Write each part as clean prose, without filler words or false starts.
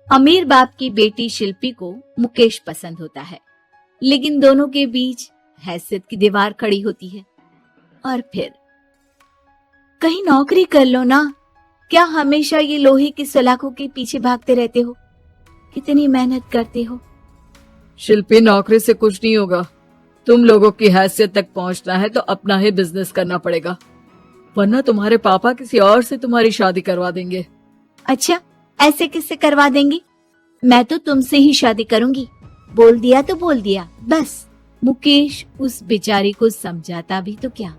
अमीर बाप की बेटी शिल्पी को मुकेश पसंद होता है, लेकिन दोनों के बीच हैसियत की दीवार खड़ी होती है। और फिर कहीं नौकरी कर लो ना, क्या हमेशा ये लोहे की सलाखों के पीछे भागते रहते हो? कितनी मेहनत करते हो। शिल्पी, नौकरी से कुछ नहीं होगा। तुम लोगों की हैसियत तक पहुंचना है तो अपना ही बिजनेस करना पड़ेगा, वरना तुम्हारे पापा किसी और से तुम्हारी शादी करवा देंगे। अच्छा, ऐसे किससे करवा देंगे? मैं तो तुमसे ही शादी करूंगी। बोल दिया तो बोल दिया, बस। मुकेश उस बेचारी को समझाता भी तो क्या।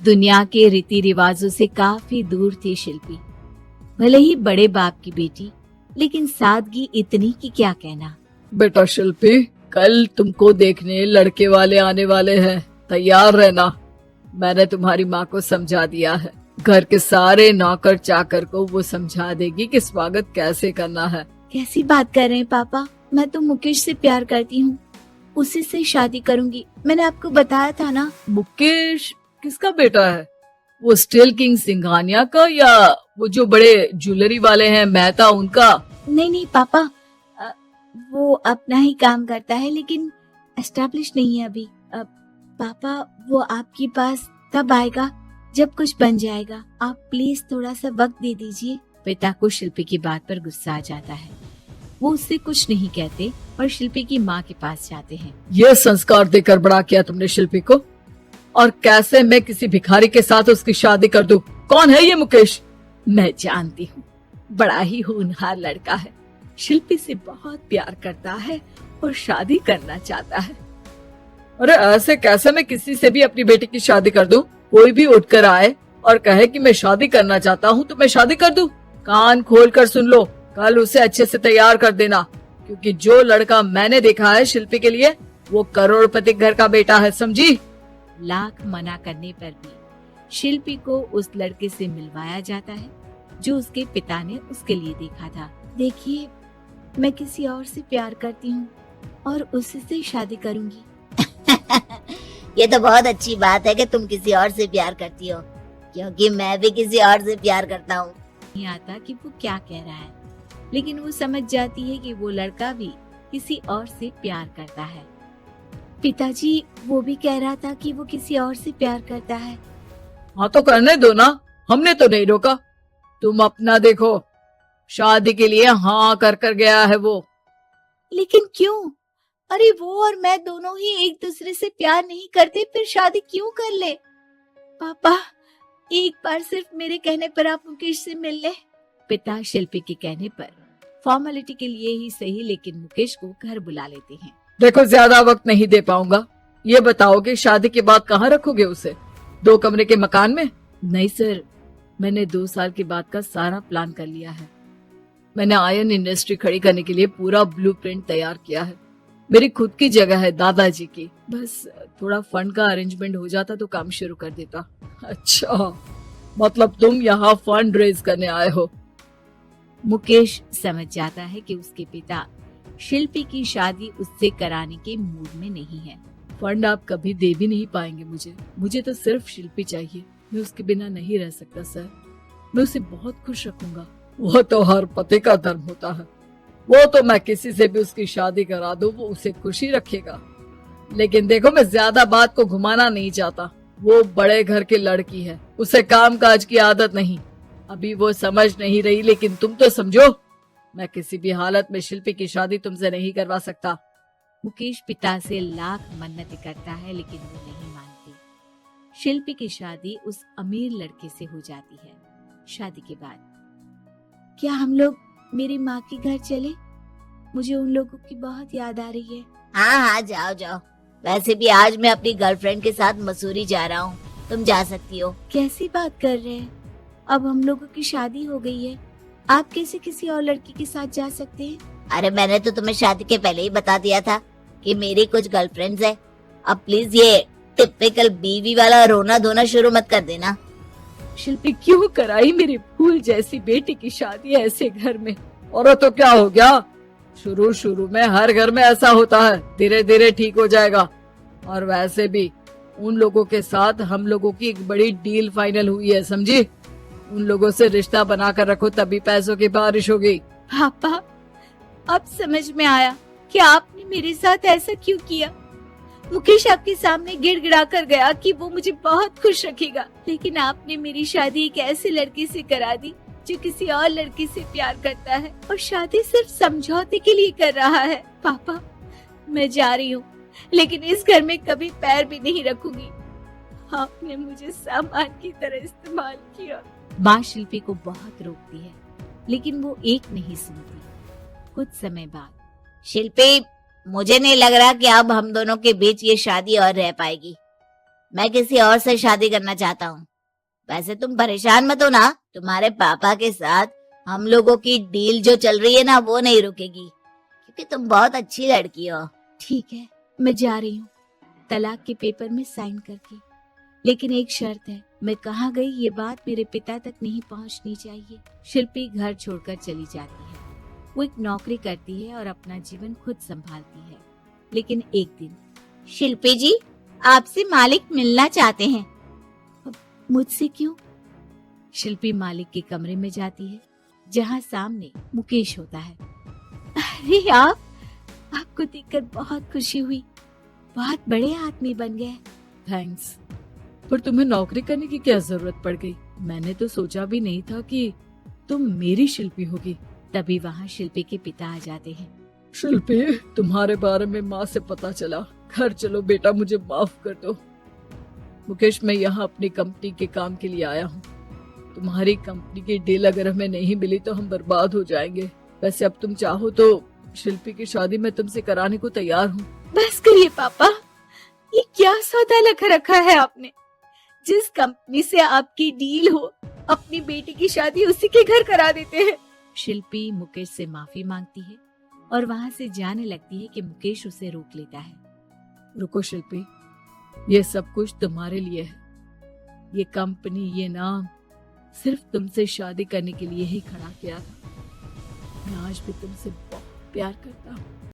दुनिया के रीति रिवाजों से काफी दूर थी शिल्पी। भले ही बड़े बाप की बेटी, लेकिन सादगी इतनी कि क्या कहना। बेटा शिल्पी, कल तुमको देखने लड़के वाले आने वाले हैं, तैयार रहना। मैंने तुम्हारी माँ को समझा दिया है। घर के सारे नौकर चाकर को वो समझा देगी कि स्वागत कैसे करना है। कैसी बात कर रहे हैं पापा? मैं तो मुकेश से प्यार करती हूँ, उसी से शादी करूंगी। मैंने आपको बताया था ना। मुकेश किसका बेटा है? वो स्टील किंग सिंघानिया का या वो जो बड़े ज्वेलरी वाले हैं मेहता, उनका? नहीं नहीं पापा, वो अपना ही काम करता है, लेकिन एस्टेब्लिश नहीं है अभी। पापा, वो आपके पास तब आएगा जब कुछ बन जाएगा। आप प्लीज थोड़ा सा वक्त दे दीजिए। पिता को शिल्पी की बात पर गुस्सा आ जाता है। वो उससे कुछ नहीं कहते और शिल्पी की माँ के पास जाते हैं। ये संस्कार देकर बड़ा किया तुमने शिल्पी को, और कैसे मैं किसी भिखारी के साथ उसकी शादी कर दूं? कौन है ये मुकेश? मैं जानती हूँ, बड़ा ही होनहार लड़का है। शिल्पी से बहुत प्यार करता है और शादी करना चाहता है। अरे ऐसे कैसे मैं किसी से भी अपनी बेटी की शादी कर दूं? कोई भी उठकर आए और कहे कि मैं शादी करना चाहता हूँ तो मैं शादी कर दूं? कान खोल कर सुन लो, कल उसे अच्छे से तैयार कर देना, क्योंकि जो लड़का मैंने देखा है शिल्पी के लिए, वो करोड़पति घर का बेटा है, समझी? लाख मना करने पर भी शिल्पी को उस लड़के से मिलवाया जाता है जो उसके पिता ने उसके लिए देखा था। देखिए, मैं किसी और से प्यार करती हूँ और उसी से शादी करूंगी। ये तो बहुत अच्छी बात है कि तुम किसी और से प्यार करती हो, क्योंकि मैं भी किसी और से प्यार करता हूँ। नहीं आता कि वो क्या कह रहा है, लेकिन वो समझ जाती है कि वो लड़का भी किसी और से प्यार करता है। पिताजी, वो भी कह रहा था कि वो किसी और से प्यार करता है। हाँ तो करने दो ना, हमने तो नहीं रोका। तुम अपना देखो, शादी के लिए हाँ कर कर गया है वो। लेकिन क्यों? अरे वो और मैं दोनों ही एक दूसरे से प्यार नहीं करते, फिर शादी क्यों कर ले? पापा, एक बार सिर्फ मेरे कहने पर आप मुकेश से मिल ले। पिता शिल्पी के कहने पर फॉर्मेलिटी के लिए ही सही, लेकिन मुकेश को घर बुला लेते हैं। देखो, ज्यादा वक्त नहीं दे पाऊंगा। ये बताओ कि शादी के बाद कहाँ रखोगे उसे? 2 कमरे के मकान में? नहीं सर, मैंने 2 साल के बाद का सारा प्लान कर लिया है। मैंने आयरन इंडस्ट्री खड़ी करने के लिए पूरा ब्लूप्रिंट तैयार किया है। मेरी खुद की जगह है दादाजी की, बस थोड़ा फंड का अरेंजमेंट हो जाता तो काम शुरू कर देता। अच्छा, मतलब तुम यहाँ फंड रेज करने आए हो? मुकेश समझ जाता है कि उसके पिता शिल्पी की शादी उससे कराने के मूड में नहीं है। फंड आप कभी दे भी नहीं पाएंगे मुझे तो सिर्फ शिल्पी चाहिए। मैं उसके बिना नहीं रह सकता सर। मैं उसे बहुत खुश रखूंगा। वो तो हर पति का धर्म होता है। वो तो मैं किसी से भी उसकी शादी करा दूं, वो उसे खुशी रखेगा। लेकिन देखो, मैं ज्यादा बात को घुमाना नहीं चाहता। वो बड़े घर की लड़की है, उसे काम काज की आदत नहीं। अभी वो समझ नहीं रही, लेकिन तुम तो समझो। मैं किसी भी हालत में शिल्पी की शादी तुमसे नहीं करवा सकता। मुकेश पिता से लाख मन्नतें करता है, लेकिन वो नहीं मानती। शिल्पी की शादी उस अमीर लड़के से हो जाती है। शादी के बाद क्या हम लोग मेरी माँ के घर चले? मुझे उन लोगों की बहुत याद आ रही है। हाँ हाँ, जाओ जाओ। वैसे भी आज मैं अपनी गर्लफ्रेंड के साथ मसूरी जा रहा हूँ, तुम जा सकती हो। कैसी बात कर रहे हैं? अब हम लोगों की शादी हो गई है, आप कैसे किसी और लड़की के साथ जा सकते हैं? अरे मैंने तो तुम्हें शादी के पहले ही बता दिया था कि मेरी कुछ गर्लफ्रेंड्स है। अब प्लीज ये टिपिकल बीवी वाला रोना धोना शुरू मत कर देना। शिल्पी, क्यों कराई मेरी फूल जैसी बेटी की शादी ऐसे घर में? और तो क्या हो गया? शुरू में हर घर में ऐसा होता है, धीरे धीरे ठीक हो जाएगा। और वैसे भी उन लोगों के साथ हम लोगों की एक बड़ी डील फाइनल हुई है, समझी? उन लोगों से रिश्ता बनाकर रखो, तभी पैसों की बारिश होगी। पापा, अब समझ में आया कि आपने मेरे साथ ऐसा क्यों किया। मुकेश आपके सामने गिड़गिड़ा कर गया कि वो मुझे बहुत खुश रखेगा, लेकिन आपने मेरी शादी एक ऐसे लड़के से करा दी जो किसी और लड़की से प्यार करता है और शादी सिर्फ समझौते के लिए कर रहा है। पापा, मैं जा रही हूँ, लेकिन इस घर में कभी पैर भी नहीं रखूंगी। आपने मुझे सामान की तरह इस्तेमाल किया। माँ शिल्पी को बहुत रोकती है, लेकिन वो एक नहीं सुनती। कुछ समय बाद, शिल्पी, मुझे नहीं लग रहा कि अब हम दोनों के बीच ये शादी और रह पाएगी। मैं किसी और से शादी करना चाहता हूँ। वैसे तुम परेशान मत हो ना, तुम्हारे पापा के साथ हम लोगों की डील जो चल रही है ना, वो नहीं रुकेगी, क्योंकि तुम बहुत अच्छी लड़की हो। ठीक है, मैं जा रही हूँ, तलाक के पेपर में साइन करके। लेकिन एक शर्त है, मैं कहाँ गई ये बात मेरे पिता तक नहीं पहुँचनी चाहिए। शिल्पी घर छोड़कर चली जाती है। वो एक नौकरी करती है और अपना जीवन खुद संभालती है। लेकिन एक दिन, शिल्पी जी, आपसे मालिक मिलना चाहते हैं। मुझसे क्यों? शिल्पी मालिक के कमरे में जाती है, जहाँ सामने मुकेश होता है। अरे आपको देखकर बहुत खुशी हुई, बहुत बड़े आदमी बन गए। थैंक्स, पर तुम्हें नौकरी करने की क्या जरूरत पड़ गई? मैंने तो सोचा भी नहीं था कि तुम मेरी शिल्पी होगी। तभी वहाँ शिल्पी के पिता आ जाते हैं। शिल्पी, तुम्हारे बारे में माँ से पता चला। घर चलो बेटा, मुझे माफ कर दो। मुकेश, मैं यहाँ अपनी कंपनी के काम के लिए आया हूँ। तुम्हारी कंपनी की डील अगर हमें नहीं मिली तो हम बर्बाद हो जाएंगे। वैसे अब तुम चाहो तो शिल्पी की शादी मैं तुमसे कराने को तैयार हूँ। बस करिए पापा, ये क्या सौदा लगा रखा है आपने? जिस कंपनी से आपकी डील हो, अपनी बेटी की शादी उसी के घर करा देते हैं। शिल्पी मुकेश से माफी मांगती है और वहाँ से जाने लगती है कि मुकेश उसे रोक लेता है। रुको शिल्पी, ये सब कुछ तुम्हारे लिए है। ये कंपनी, ये नाम सिर्फ तुमसे शादी करने के लिए ही खड़ा किया था। मैं आज भी तुमसे बहुत प्यार करता हूँ।